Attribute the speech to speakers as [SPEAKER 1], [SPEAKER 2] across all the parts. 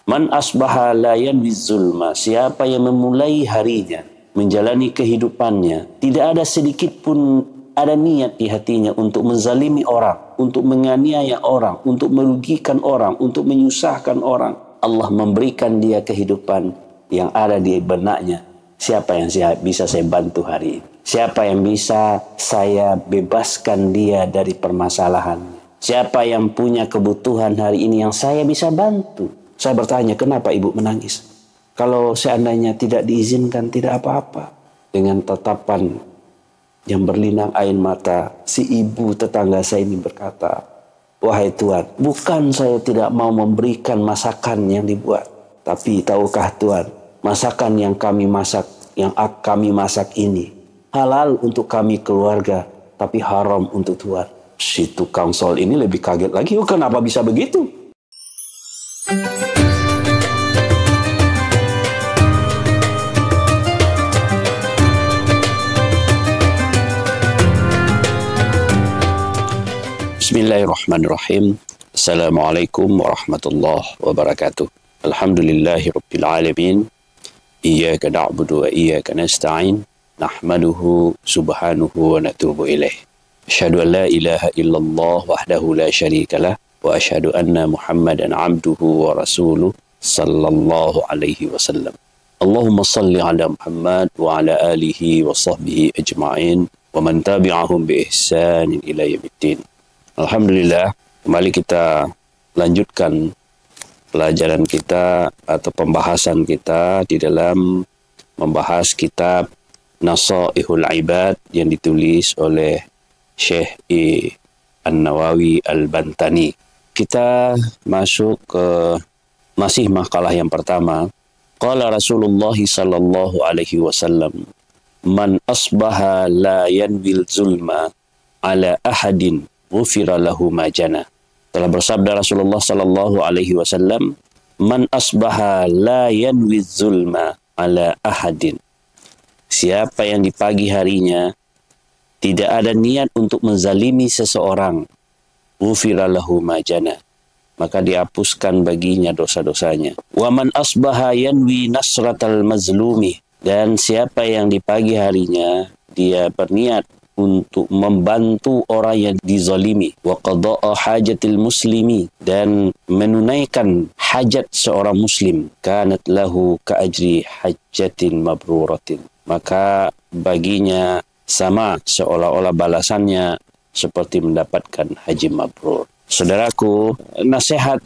[SPEAKER 1] Man asbaha la yanwi zulma, siapa yang memulai harinya, menjalani kehidupannya, tidak ada sedikit pun ada niat di hatinya untuk menzalimi orang, untuk menganiaya orang, untuk merugikan orang, untuk menyusahkan orang. Allah memberikan dia kehidupan yang ada di benaknya. Siapa yang bisa saya bantu hari ini? Siapa yang bisa saya bebaskan dia dari permasalahan? Siapa yang punya kebutuhan hari ini yang saya bisa bantu? Saya bertanya, kenapa ibu menangis? Kalau seandainya tidak diizinkan, tidak apa-apa. Dengan tatapan yang berlinang air mata, si ibu tetangga saya ini berkata, wahai Tuhan, bukan saya tidak mau memberikan masakan yang dibuat. Tapi tahukah Tuhan, masakan yang kami masak ini halal untuk kami keluarga, tapi haram untuk Tuhan. Si tukang sol ini lebih kaget lagi, oh kenapa bisa begitu? Bismillahirrahmanirrahim. Assalamualaikum warahmatullahi wabarakatuh. Alhamdulillahi rabbil alamin. Iyyaka na'budu wa iyyaka nasta'in. Nahmaduhu subhanahu wa natubu ilaih. Asyhadu an la ilaha illallah wahdahu la syarikalah wa asyhadu anna Muhammadan abduhu wa rasuluh sallallahu alaihi wasallam. Allahumma salli ala Muhammad wa ala alihi wa sahbihi ajma'in wa man tabi'ahum bi ihsanin ila yaumiddin. Alhamdulillah, kembali kita lanjutkan pelajaran kita atau pembahasan kita di dalam membahas kitab Nasaihul Ibad yang ditulis oleh Syekh An-Nawawi Al-Bantani. Kita masuk ke masih makalah yang pertama. Qala Rasulullah sallallahu alaihi wasallam, man asbaha la yanwil zulma ala ahadin ghufira lahu ma jana. Telah bersabda Rasulullah sallallahu alaihi wasallam, man asbaha la yanwi zulma ala ahadin. Siapa yang di pagi harinya tidak ada niat untuk menzalimi seseorang, ghufira lahu ma jana, maka dihapuskan baginya dosa-dosanya. Wa man asbaha yanwi nasratal mazlumi, dan siapa yang di pagi harinya dia berniat untuk membantu orang yang dizalimi, wa qada'a hajatil muslimi, dan menunaikan hajat seorang muslim, kanat lahu ka ajri hajjatin mabruratin, maka baginya sama seolah-olah balasannya seperti mendapatkan haji mabrur. Saudaraku, nasihat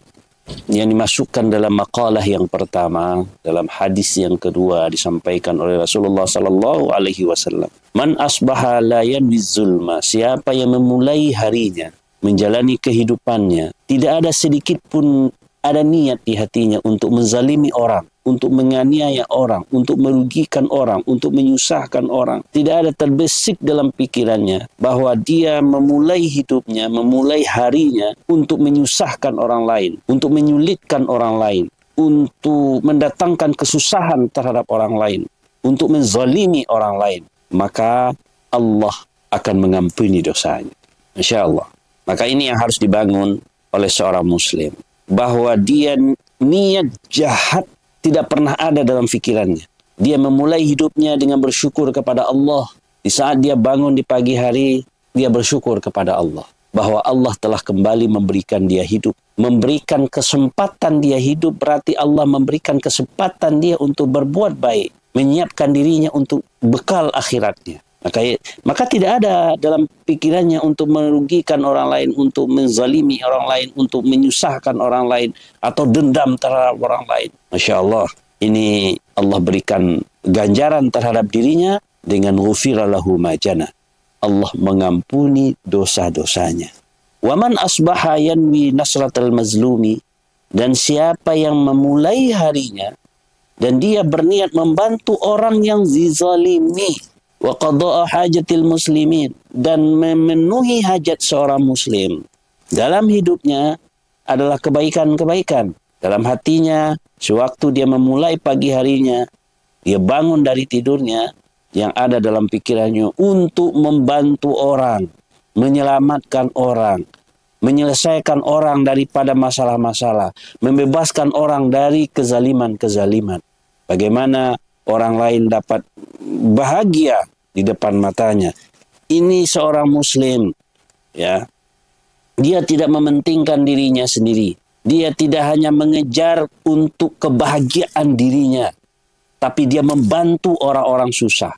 [SPEAKER 1] yang dimasukkan dalam makalah yang pertama, dalam hadis yang kedua disampaikan oleh Rasulullah sallallahu alaihi wasallam. Man asbaha la yanwi zulma, siapa yang memulai harinya, menjalani kehidupannya, tidak ada sedikit pun ada niat di hatinya untuk menzalimi orang, untuk menganiaya orang, untuk merugikan orang, untuk menyusahkan orang. Tidak ada terbesit dalam pikirannya bahwa dia memulai hidupnya, memulai harinya untuk menyusahkan orang lain, untuk menyulitkan orang lain, untuk mendatangkan kesusahan terhadap orang lain, untuk menzalimi orang lain. Maka Allah akan mengampuni dosanya. Insya Allah. Maka ini yang harus dibangun oleh seorang muslim, bahwa dia niat jahat tidak pernah ada dalam fikirannya. Dia memulai hidupnya dengan bersyukur kepada Allah. Di saat dia bangun di pagi hari, dia bersyukur kepada Allah bahwa Allah telah kembali memberikan dia hidup, memberikan kesempatan dia hidup. Berarti Allah memberikan kesempatan dia untuk berbuat baik, menyiapkan dirinya untuk bekal akhiratnya. Maka tidak ada dalam pikirannya untuk merugikan orang lain, untuk menzalimi orang lain, untuk menyusahkan orang lain, atau dendam terhadap orang lain. Masya Allah, ini Allah berikan ganjaran terhadap dirinya dengan ghufira lahu ma jana. Allah mengampuni dosa-dosanya. Wa man asbaha yanwi nasratal mazlumi, dan siapa yang memulai harinya dan dia berniat membantu orang yang dizalimi, wa qada'a hajatil muslimin, dan memenuhi hajat seorang muslim dalam hidupnya adalah kebaikan-kebaikan. Dalam hatinya, sewaktu dia memulai pagi harinya, dia bangun dari tidurnya, yang ada dalam pikirannya untuk membantu orang, menyelamatkan orang, menyelesaikan orang daripada masalah-masalah, membebaskan orang dari kezaliman-kezaliman. Bagaimana orang lain dapat bahagia di depan matanya. Ini seorang muslim, ya. Dia tidak mementingkan dirinya sendiri. Dia tidak hanya mengejar untuk kebahagiaan dirinya, tapi dia membantu orang-orang susah,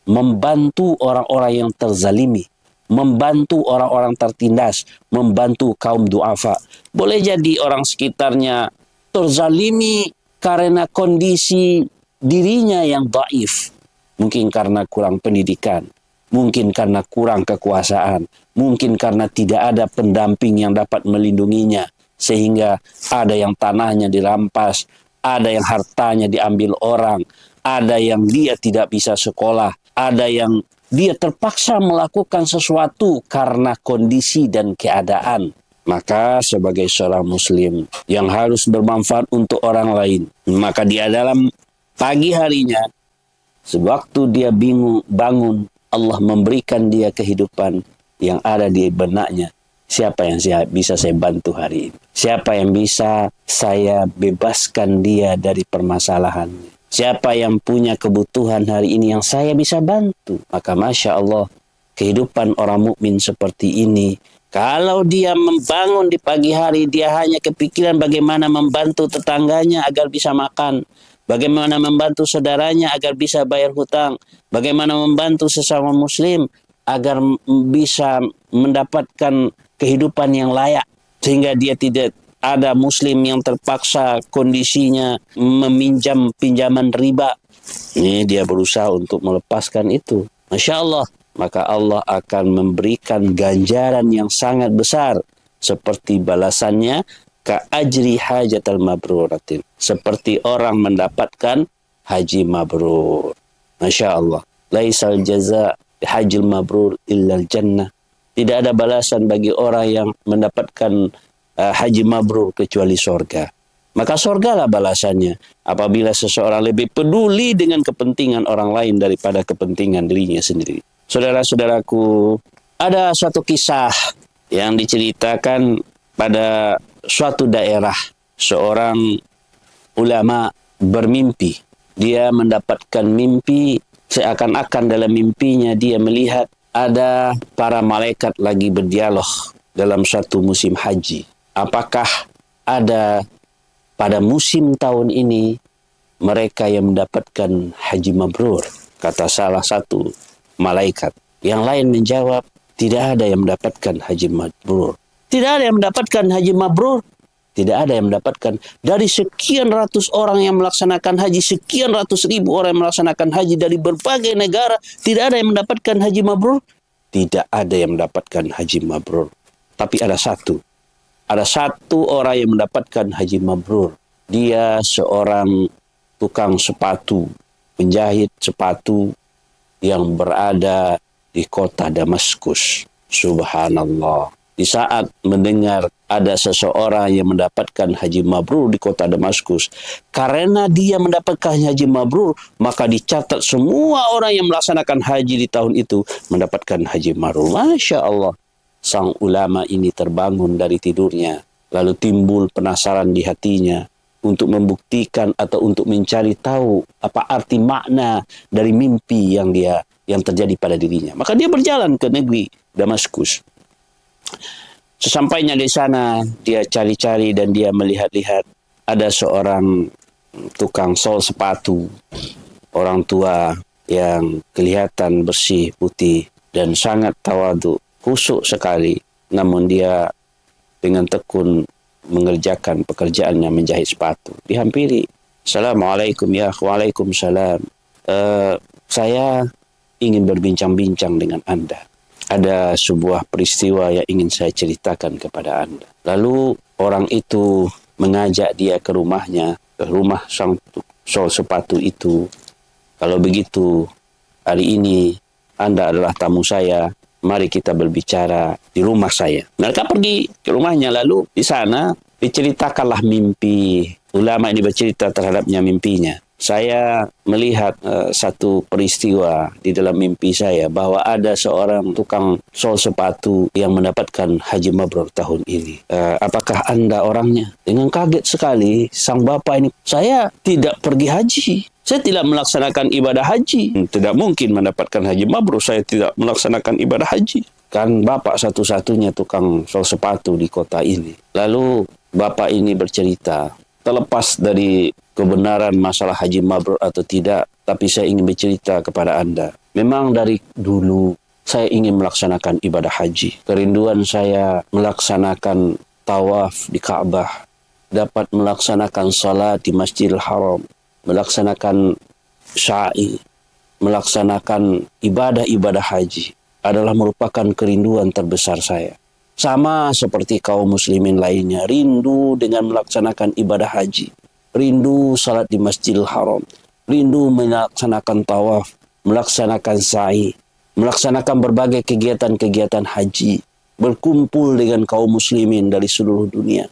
[SPEAKER 1] membantu orang-orang yang terzalimi, membantu orang-orang tertindas, membantu kaum duafa. Boleh jadi orang sekitarnya terzalimi karena kondisi dirinya yang dhaif. Mungkin karena kurang pendidikan, mungkin karena kurang kekuasaan, mungkin karena tidak ada pendamping yang dapat melindunginya, sehingga ada yang tanahnya dirampas, ada yang hartanya diambil orang, ada yang dia tidak bisa sekolah, ada yang dia terpaksa melakukan sesuatu karena kondisi dan keadaan. Maka sebagai seorang muslim yang harus bermanfaat untuk orang lain, maka dia dalam pagi harinya, sewaktu dia bangun, Allah memberikan dia kehidupan yang ada di benaknya. Siapa yang bisa saya bantu hari ini? Siapa yang bisa saya bebaskan dia dari permasalahannya? Siapa yang punya kebutuhan hari ini yang saya bisa bantu? Maka Masya Allah, kehidupan orang mukmin seperti ini, kalau dia membangun di pagi hari, dia hanya kepikiran bagaimana membantu tetangganya agar bisa makan, bagaimana membantu saudaranya agar bisa bayar hutang, bagaimana membantu sesama muslim agar bisa mendapatkan kehidupan yang layak, sehingga dia tidak ada muslim yang terpaksa kondisinya meminjam pinjaman riba. Ini dia berusaha untuk melepaskan itu. Masya Allah. Maka Allah akan memberikan ganjaran yang sangat besar, seperti balasannya ka ajri hajatal mabruratin, seperti orang mendapatkan haji mabrur. Masya Allah. Laisal jaza hajil mabrur illal jannah. Tidak ada balasan bagi orang yang mendapatkan haji mabrur kecuali sorga. Maka sorgalah balasannya apabila seseorang lebih peduli dengan kepentingan orang lain daripada kepentingan dirinya sendiri. Saudara-saudaraku, ada suatu kisah yang diceritakan pada suatu daerah. Seorang ulama bermimpi. Dia mendapatkan mimpi, seakan-akan dalam mimpinya dia melihat ada para malaikat lagi berdialog dalam suatu musim haji. Apakah ada pada musim tahun ini mereka yang mendapatkan haji mabrur? Kata salah satu malaikat. Yang lain menjawab, tidak ada yang mendapatkan haji mabrur. Tidak ada yang mendapatkan haji mabrur. Tidak ada yang mendapatkan. Dari sekian ratus orang yang melaksanakan haji, sekian ratus ribu orang yang melaksanakan haji dari berbagai negara, tidak ada yang mendapatkan haji mabrur. Tidak ada yang mendapatkan haji mabrur. Tapi ada satu. Ada satu orang yang mendapatkan haji mabrur. Dia seorang tukang sepatu, penjahit sepatu yang berada di kota Damaskus. Subhanallah. Di saat mendengar ada seseorang yang mendapatkan haji mabrur di kota Damaskus, karena dia mendapatkan haji mabrur, maka dicatat semua orang yang melaksanakan haji di tahun itu mendapatkan haji mabrur. Masya Allah. Sang ulama ini terbangun dari tidurnya, lalu timbul penasaran di hatinya untuk membuktikan atau untuk mencari tahu apa arti makna dari mimpi yang terjadi pada dirinya. Maka dia berjalan ke negeri Damaskus. Sesampainya di sana, dia cari-cari dan dia melihat-lihat ada seorang tukang sol sepatu, orang tua yang kelihatan bersih, putih, dan sangat tawadhu, khusyuk sekali. Namun dia dengan tekun mengerjakan pekerjaannya menjahit sepatu. Dihampiri. Assalamualaikum ya. Waalaikumsalam. Saya ingin berbincang-bincang dengan Anda. Ada sebuah peristiwa yang ingin saya ceritakan kepada Anda. Lalu orang itu mengajak dia ke rumahnya, ke rumah sang sol sepatu itu. Kalau begitu, hari ini Anda adalah tamu saya. Mari kita berbicara di rumah saya. Mereka pergi ke rumahnya, lalu di sana diceritakanlah mimpi. Ulama ini bercerita terhadapnya mimpinya. saya melihat satu peristiwa di dalam mimpi saya bahwa ada seorang tukang sol sepatu yang mendapatkan haji mabrur tahun ini. Apakah Anda orangnya? Dengan kaget sekali sang bapak ini, saya tidak pergi haji. Saya tidak melaksanakan ibadah haji. Tidak mungkin mendapatkan haji mabrur. Saya tidak melaksanakan ibadah haji. Kan bapak satu-satunya tukang sol sepatu di kota ini. Lalu bapak ini bercerita, terlepas dari kebenaran masalah haji mabrur atau tidak, tapi saya ingin bercerita kepada Anda. Memang dari dulu saya ingin melaksanakan ibadah haji. Kerinduan saya melaksanakan tawaf di Ka'bah, dapat melaksanakan salat di Masjidil Haram, melaksanakan sya'i, melaksanakan ibadah-ibadah haji adalah merupakan kerinduan terbesar saya. Sama seperti kaum muslimin lainnya, rindu dengan melaksanakan ibadah haji, rindu salat di Masjidil Haram, rindu melaksanakan tawaf, melaksanakan sa'i, melaksanakan berbagai kegiatan-kegiatan haji, berkumpul dengan kaum muslimin dari seluruh dunia.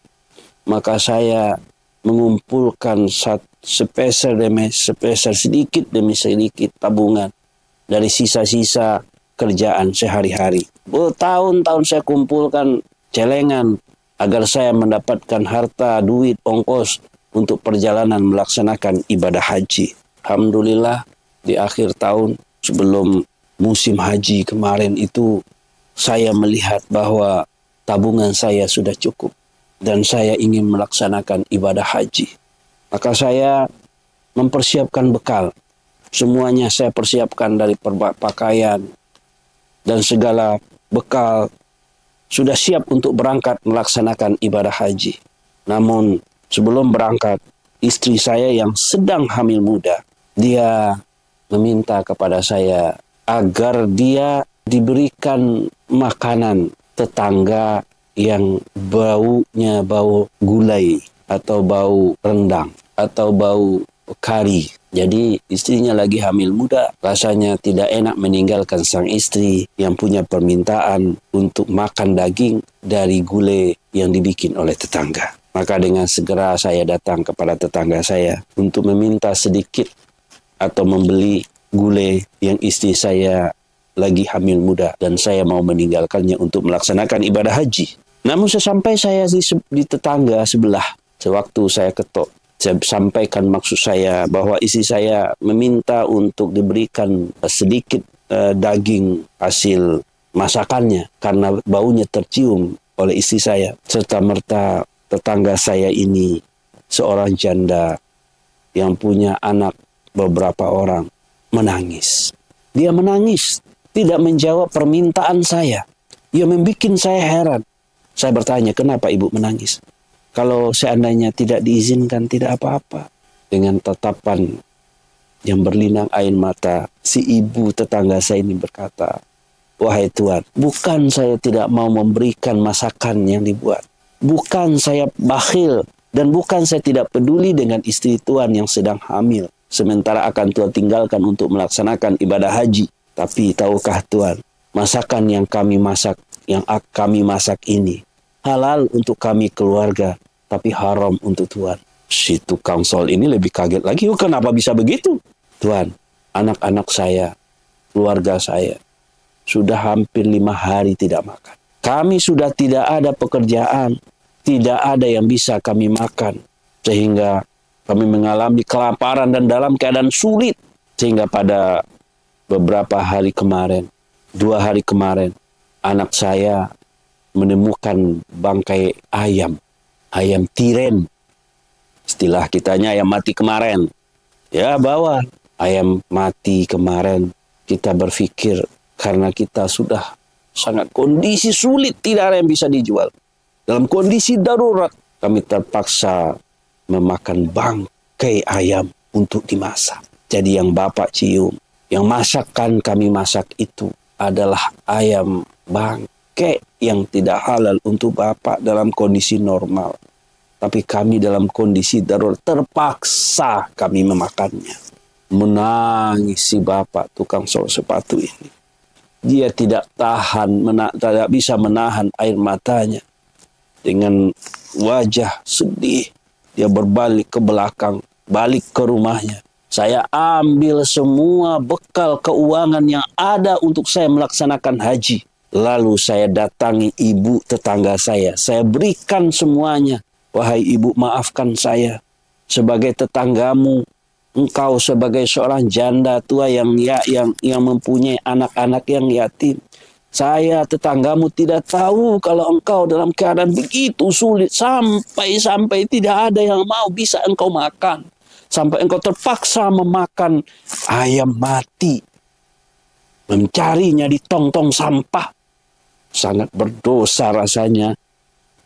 [SPEAKER 1] Maka saya mengumpulkan sepeser sedikit demi sedikit tabungan dari sisa-sisa kerjaan sehari-hari. Bertahun-tahun saya kumpulkan celengan agar saya mendapatkan harta, duit, ongkos untuk perjalanan melaksanakan ibadah haji. Alhamdulillah di akhir tahun sebelum musim haji kemarin itu saya melihat bahwa tabungan saya sudah cukup dan saya ingin melaksanakan ibadah haji. Maka saya mempersiapkan bekal. Semuanya saya persiapkan dari pakaian dan segala bekal sudah siap untuk berangkat melaksanakan ibadah haji. Namun sebelum berangkat, istri saya yang sedang hamil muda, dia meminta kepada saya agar dia diberikan makanan tetangga yang baunya bau gulai atau bau rendang atau bau kari. Jadi istrinya lagi hamil muda, rasanya tidak enak meninggalkan sang istri yang punya permintaan untuk makan daging dari gulai yang dibikin oleh tetangga. Maka dengan segera saya datang kepada tetangga saya untuk meminta sedikit atau membeli gulai yang istri saya lagi hamil muda dan saya mau meninggalkannya untuk melaksanakan ibadah haji. Namun sesampai saya di tetangga sebelah, sewaktu saya ketok, saya sampaikan maksud saya bahwa istri saya meminta untuk diberikan sedikit daging hasil masakannya karena baunya tercium oleh istri saya. Serta merta tetangga saya ini seorang janda yang punya anak beberapa orang menangis. Dia menangis, tidak menjawab permintaan saya. Ia membuat saya heran. Saya bertanya, kenapa ibu menangis? Kalau seandainya tidak diizinkan, tidak apa-apa. Dengan tatapan yang berlinang air mata, si ibu tetangga saya ini berkata, wahai Tuhan, bukan saya tidak mau memberikan masakan yang dibuat. Bukan saya bakhil, dan bukan saya tidak peduli dengan istri Tuhan yang sedang hamil. Sementara akan Tuhan tinggalkan untuk melaksanakan ibadah haji. Tapi tahukah Tuhan, masakan yang kami masak ini, halal untuk kami keluarga, tapi haram untuk Tuhan. Si tukang sol ini lebih kaget lagi. Kenapa bisa begitu? Tuhan, anak-anak saya, keluarga saya, sudah hampir 5 hari tidak makan. Kami sudah tidak ada pekerjaan, tidak ada yang bisa kami makan. Sehingga kami mengalami kelaparan dan dalam keadaan sulit. Sehingga pada beberapa hari kemarin, 2 hari kemarin, anak saya menemukan bangkai ayam tiren. Istilah kitanya ayam mati kemarin. Ya, bawa ayam mati kemarin. Kita berpikir karena kita sudah sangat kondisi sulit, tidak ada yang bisa dijual. Dalam kondisi darurat, kami terpaksa memakan bangkai ayam untuk dimasak. Jadi yang Bapak cium, yang masakan kami masak itu adalah ayam bangkai yang tidak halal untuk Bapak dalam kondisi normal. Tapi kami dalam kondisi darurat terpaksa kami memakannya. Menangis si Bapak tukang sol sepatu ini. Dia tidak tidak bisa menahan air matanya. Dengan wajah sedih, dia berbalik ke belakang, balik ke rumahnya. Saya ambil semua bekal keuangan yang ada untuk saya melaksanakan haji. Lalu saya datangi ibu tetangga saya. Saya berikan semuanya. Wahai ibu, maafkan saya. Sebagai tetanggamu, engkau sebagai seorang janda tua yang mempunyai anak-anak yang yatim. Saya tetanggamu tidak tahu kalau engkau dalam keadaan begitu sulit. Sampai tidak ada yang mau bisa engkau makan. Sampai engkau terpaksa memakan ayam mati. Mencarinya di tong-tong sampah. Sangat berdosa rasanya.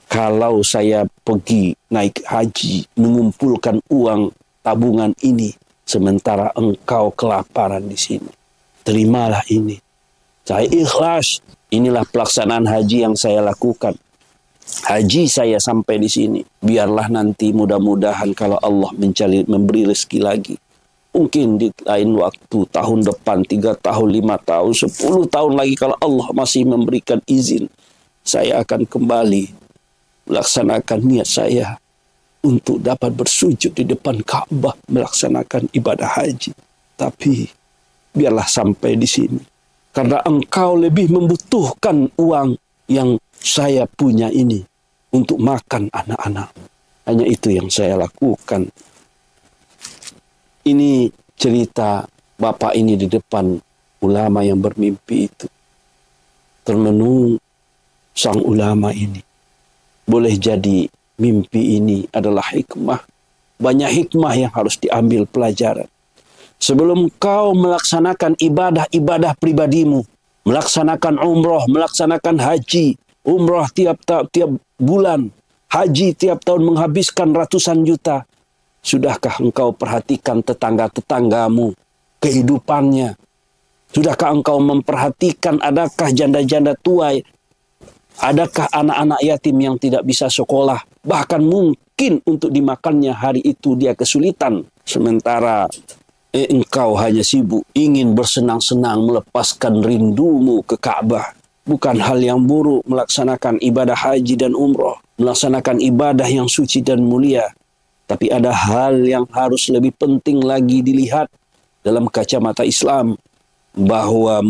[SPEAKER 1] Kalau saya pergi naik haji. Mengumpulkan uang tabungan ini. Sementara engkau kelaparan di sini. Terimalah ini. Saya ikhlas. Inilah pelaksanaan haji yang saya lakukan. Haji saya sampai di sini. Biarlah nanti mudah-mudahan kalau Allah memberi rezeki lagi. Mungkin di lain waktu, tahun depan, 3 tahun, 5 tahun, 10 tahun lagi kalau Allah masih memberikan izin. Saya akan kembali melaksanakan niat saya untuk dapat bersujud di depan Ka'bah melaksanakan ibadah haji. Tapi biarlah sampai di sini. Karena engkau lebih membutuhkan uang yang saya punya ini untuk makan anak-anak. Hanya itu yang saya lakukan. Ini cerita bapak ini di depan ulama yang bermimpi itu. Termenung sang ulama ini. Boleh jadi mimpi ini adalah hikmah. Banyak hikmah yang harus diambil pelajaran. Sebelum kau melaksanakan ibadah-ibadah pribadimu, melaksanakan umroh, melaksanakan haji, umroh tiap bulan, haji tiap tahun menghabiskan ratusan juta. Sudahkah engkau perhatikan tetangga-tetanggamu, kehidupannya? Sudahkah engkau memperhatikan adakah janda-janda tua? Adakah anak-anak yatim yang tidak bisa sekolah? Bahkan mungkin untuk dimakannya hari itu dia kesulitan. Sementara engkau hanya sibuk ingin bersenang-senang melepaskan rindumu ke Ka'bah. Bukan hal yang buruk melaksanakan ibadah haji dan umroh. Melaksanakan ibadah yang suci dan mulia. Tapi ada hal yang harus lebih penting lagi dilihat dalam kacamata Islam. Bahwa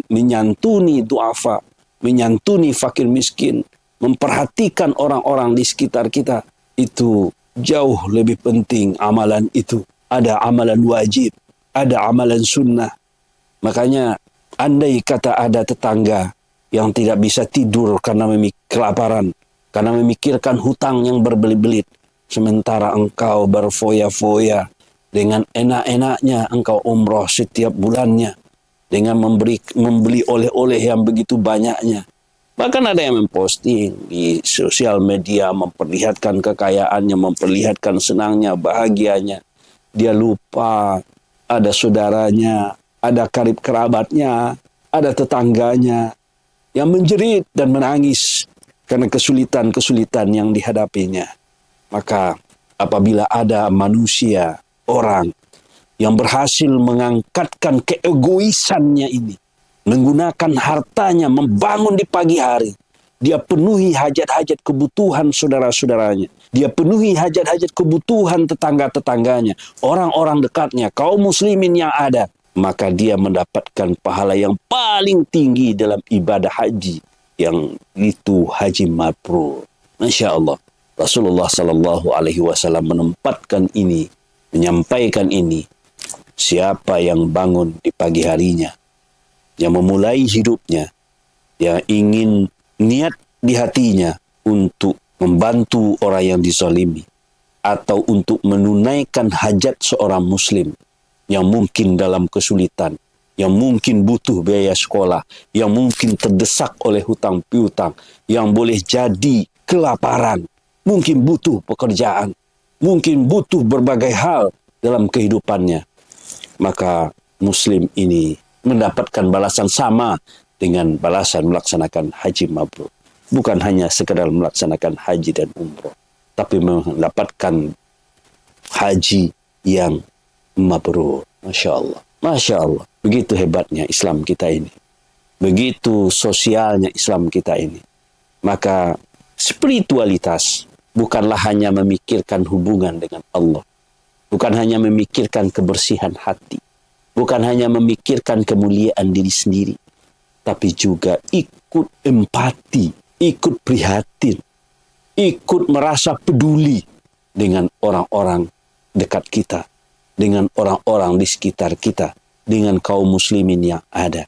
[SPEAKER 1] menyantuni du'afa, menyantuni fakir miskin, memperhatikan orang-orang di sekitar kita. Itu jauh lebih penting amalan itu. Ada amalan wajib, ada amalan sunnah. Makanya andai kata ada tetangga yang tidak bisa tidur karena kelaparan, karena memikirkan hutang yang berbelit-belit. Sementara engkau berfoya-foya dengan enak-enaknya engkau umroh setiap bulannya. Dengan membeli oleh-oleh yang begitu banyaknya. Bahkan ada yang memposting di sosial media, memperlihatkan kekayaannya, memperlihatkan senangnya, bahagianya. Dia lupa ada saudaranya, ada karib kerabatnya, ada tetangganya yang menjerit dan menangis karena kesulitan-kesulitan yang dihadapinya. Maka apabila ada manusia, orang yang berhasil mengangkatkan keegoisannya ini, menggunakan hartanya, membangun di pagi hari, dia penuhi hajat-hajat kebutuhan saudara-saudaranya, dia penuhi hajat-hajat kebutuhan tetangga-tetangganya, orang-orang dekatnya, kaum muslimin yang ada, maka dia mendapatkan pahala yang paling tinggi dalam ibadah haji, yang itu haji mabrur. Masya Allah. Rasulullah SAW menempatkan ini, menyampaikan ini. Siapa yang bangun di pagi harinya, yang memulai hidupnya, yang ingin niat di hatinya untuk membantu orang yang dizalimi, atau untuk menunaikan hajat seorang muslim yang mungkin dalam kesulitan, yang mungkin butuh biaya sekolah, yang mungkin terdesak oleh hutang piutang, yang boleh jadi kelaparan, mungkin butuh pekerjaan, mungkin butuh berbagai hal dalam kehidupannya. Maka muslim ini mendapatkan balasan sama dengan balasan melaksanakan haji mabrur. Bukan hanya sekedar melaksanakan haji dan umroh, tapi mendapatkan haji yang mabrur. Masya Allah. Masya Allah. Begitu hebatnya Islam kita ini. Begitu sosialnya Islam kita ini. Maka spiritualitas bukanlah hanya memikirkan hubungan dengan Allah. Bukan hanya memikirkan kebersihan hati. Bukan hanya memikirkan kemuliaan diri sendiri. Tapi juga ikut empati, ikut prihatin, ikut merasa peduli dengan orang-orang dekat kita, dengan orang-orang di sekitar kita, dengan kaum muslimin yang ada.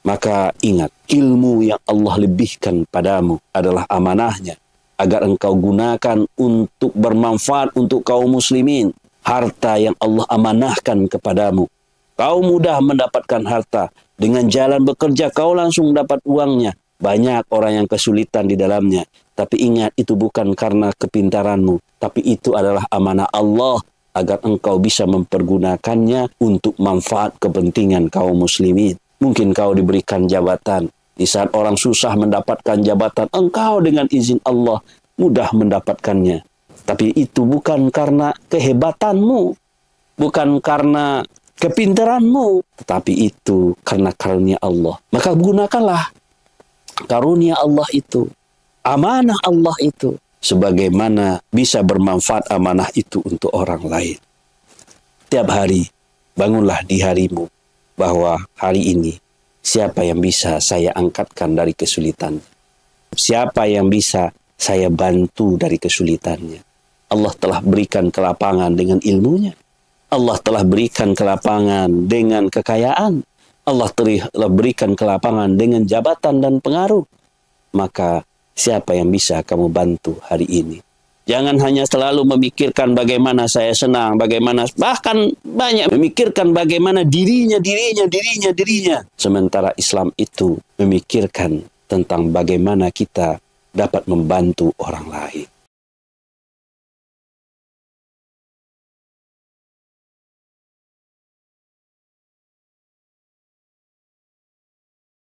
[SPEAKER 1] Maka ingat, ilmu yang Allah lebihkan padamu adalah amanahnya, agar engkau gunakan untuk bermanfaat untuk kaum muslimin. Harta yang Allah amanahkan kepadamu. Kau mudah mendapatkan harta. Dengan jalan bekerja kau langsung dapat uangnya. Banyak orang yang kesulitan di dalamnya. Tapi ingat, itu bukan karena kepintaranmu. Tapi itu adalah amanah Allah agar engkau bisa mempergunakannya untuk manfaat kepentingan kaum muslimin. Mungkin kau diberikan jabatan. Di saat orang susah mendapatkan jabatan, engkau dengan izin Allah mudah mendapatkannya. Tapi itu bukan karena kehebatanmu, bukan karena kepintaranmu, tetapi itu karena karunia Allah. Maka gunakanlah karunia Allah itu, amanah Allah itu, sebagaimana bisa bermanfaat amanah itu untuk orang lain. Tiap hari, bangunlah di harimu, bahwa hari ini, siapa yang bisa saya angkatkan dari kesulitan? Siapa yang bisa saya bantu dari kesulitannya? Allah telah berikan kelapangan dengan ilmunya. Allah telah berikan kelapangan dengan kekayaan. Allah telah berikan kelapangan dengan jabatan dan pengaruh. Maka siapa yang bisa kamu bantu hari ini? Jangan hanya selalu memikirkan bagaimana saya senang, bagaimana, bahkan banyak memikirkan bagaimana dirinya. Sementara Islam itu memikirkan tentang bagaimana kita dapat membantu orang lain.